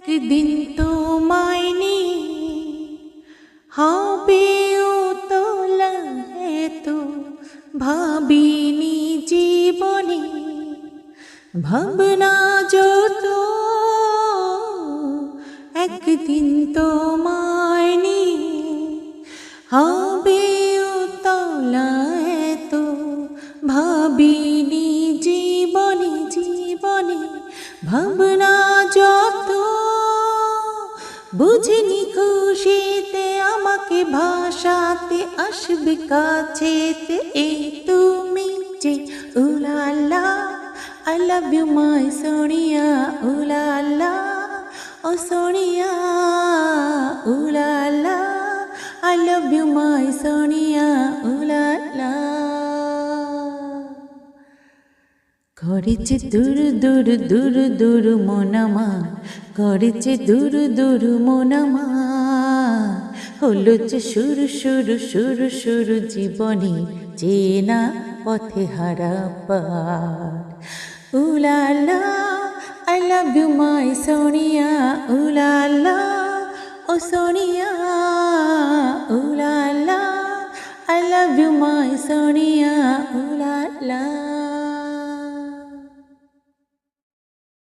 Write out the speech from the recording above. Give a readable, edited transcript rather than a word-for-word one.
একদিন তোমায় নিয়ে হবে উতলা, এত ভাবিনি জীবনে। ভাবনা যত একদিন তোমায় নিয়ে হবে উতলা, এত ভাবিনি জীবনে জীবনে। ভাবনা যত বুঝিনি খুশিতে আমাকে ভাষাতে আসবে কাছেতে। এই তুমি যে উলালা, I love you my Sonia উলালা, O Sonia উলালা, I love you my Sonia উলালা। করেছে দূর দূর দূর দূর মন আমার, করেছে দূর দূর মন আমার। হলো যে শুরু শুরু শুরু শুরু জীবনে, চেনা পথে হারা পার। উলালা, I love you my Sonia উলালা, O Sonia উলালা, I love you my Sonia উলালা।